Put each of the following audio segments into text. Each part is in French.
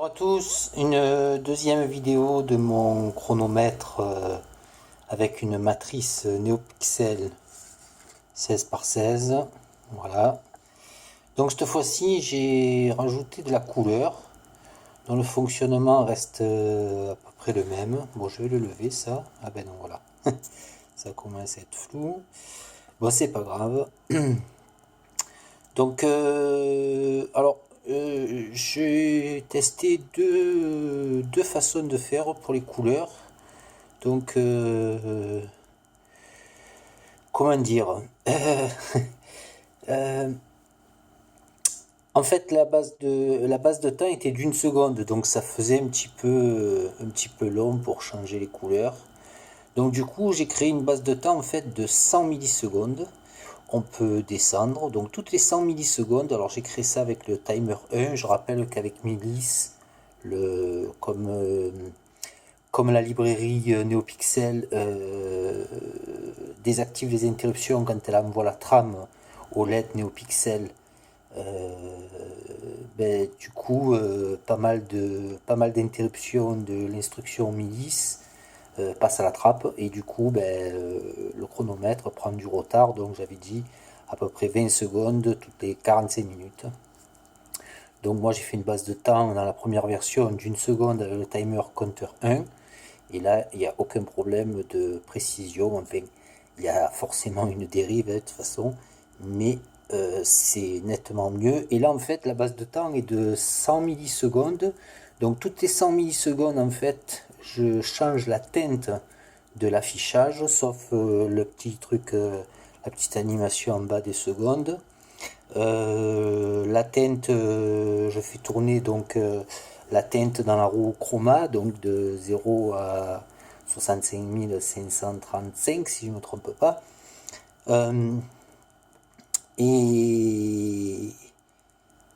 Bonjour à tous, une deuxième vidéo de mon chronomètre avec une matrice NeoPixel 16 par 16. Voilà. Donc cette fois-ci j'ai rajouté de la couleur dont le fonctionnement reste à peu près le même. Bon, je vais le lever ça. Ah ben non, voilà. Ça commence à être flou. Bon, c'est pas grave. Donc, j'ai testé deux façons de faire pour les couleurs. Donc, comment dire euh, En fait, la base de temps était d'une seconde, donc ça faisait un petit peu long pour changer les couleurs. Donc, du coup, j'ai créé une base de temps en fait de 100 millisecondes. On peut descendre, donc toutes les 100 millisecondes. Alors j'ai créé ça avec le timer 1. Je rappelle qu'avec Milice, comme la librairie NeoPixel désactive les interruptions quand elle envoie la trame au LED NeoPixel, du coup pas mal d'interruptions de l'instruction Milice passe à la trappe et du coup le chronomètre prend du retard, donc j'avais dit à peu près 20 secondes toutes les 45 minutes. Donc moi j'ai fait une base de temps dans la première version d'une seconde avec le timer counter 1 et là il n'y a aucun problème de précision. Enfin, il y a forcément une dérive de toute façon, mais c'est nettement mieux. Et là en fait la base de temps est de 100 millisecondes, donc toutes les 100 millisecondes en fait je change la teinte de l'affichage, sauf le petit truc, la petite animation en bas des secondes. La teinte, je fais tourner donc la teinte dans la roue chroma, donc de 0 à 65 535 si je ne me trompe pas. Et,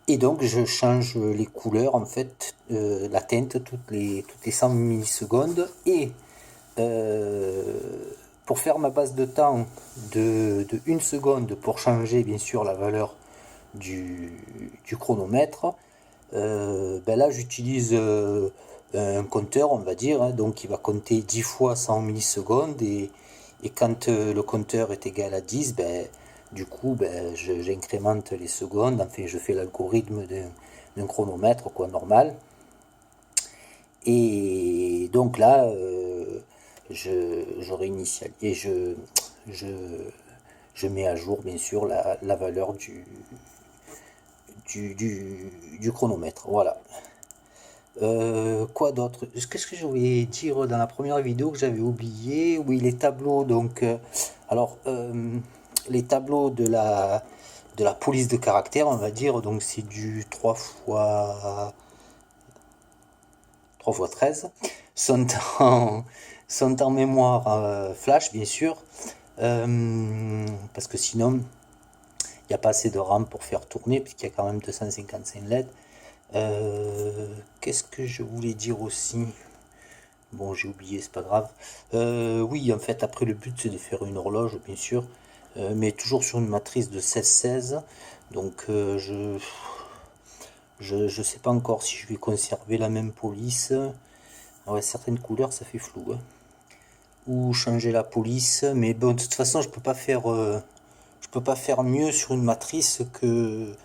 et donc je change les couleurs en fait, la teinte toutes les 100 millisecondes. Et pour faire ma base de temps de 1 seconde, pour changer bien sûr la valeur du chronomètre, là j'utilise un compteur, on va dire, hein, donc il va compter 10 fois 100 millisecondes, et quand le compteur est égal à 10, du coup j'incrémente les secondes, enfin je fais l'algorithme d'un chronomètre quoi, normal. Et donc là je réinitialise et je, je mets à jour bien sûr la valeur du chronomètre. Voilà. Quoi d'autre? Qu'est-ce que je voulais dire dans la première vidéo que j'avais oublié? Oui, les tableaux. Donc, les tableaux de la police de caractère, on va dire. Donc, c'est du 3 x 13. Sont en, sont en mémoire flash, bien sûr. Parce que sinon, il n'y a pas assez de RAM pour faire tourner, puisqu'il y a quand même 255 LED. Qu'est-ce que je voulais dire aussi? Bon, j'ai oublié, c'est pas grave. Oui, en fait, après, le but, c'est de faire une horloge, bien sûr, mais toujours sur une matrice de 16-16. Donc, je sais pas encore si je vais conserver la même police. Ah ouais, certaines couleurs, ça fait flou, hein. Ou changer la police, mais bon, de toute façon, je peux pas faire mieux sur une matrice que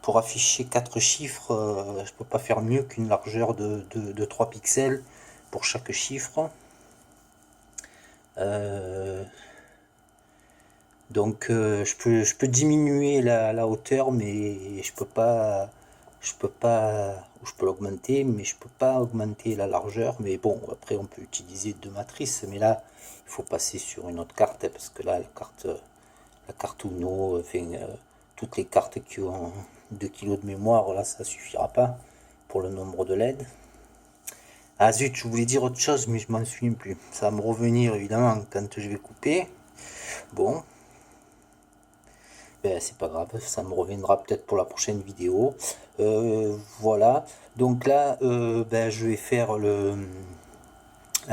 pour afficher 4 chiffres. Je peux pas faire mieux qu'une largeur de 3 pixels pour chaque chiffre. Euh, donc je peux diminuer la hauteur, mais je peux l'augmenter, mais je peux pas augmenter la largeur. Mais bon, après on peut utiliser deux matrices, mais là il faut passer sur une autre carte, hein, parce que là la carte Uno, enfin, toutes les cartes qui ont 2 kg de mémoire, là ça suffira pas pour le nombre de LED. Ah zut, je voulais dire autre chose, mais je m'en souviens plus. Ça va me revenir évidemment quand je vais couper. Bon, c'est pas grave, ça me reviendra peut-être pour la prochaine vidéo. Voilà, donc là, je vais faire là,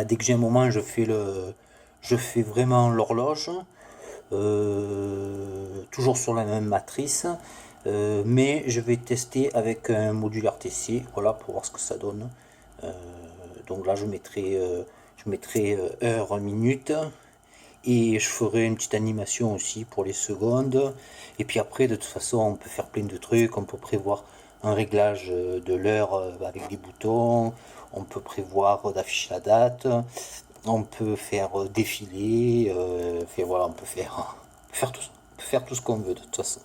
dès que j'ai un moment, je fais vraiment l'horloge. Toujours sur la même matrice. Mais je vais tester avec un module RTC, voilà, pour voir ce que ça donne. Euh, donc là, je mettrai heure, minute, et je ferai une petite animation aussi pour les secondes. Et puis après, de toute façon, on peut faire plein de trucs, on peut prévoir un réglage de l'heure avec des boutons, on peut prévoir d'afficher la date, on peut faire défiler, voilà, on peut faire tout ça. On peut faire tout ce qu'on veut de toute façon.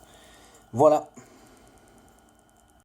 Voilà.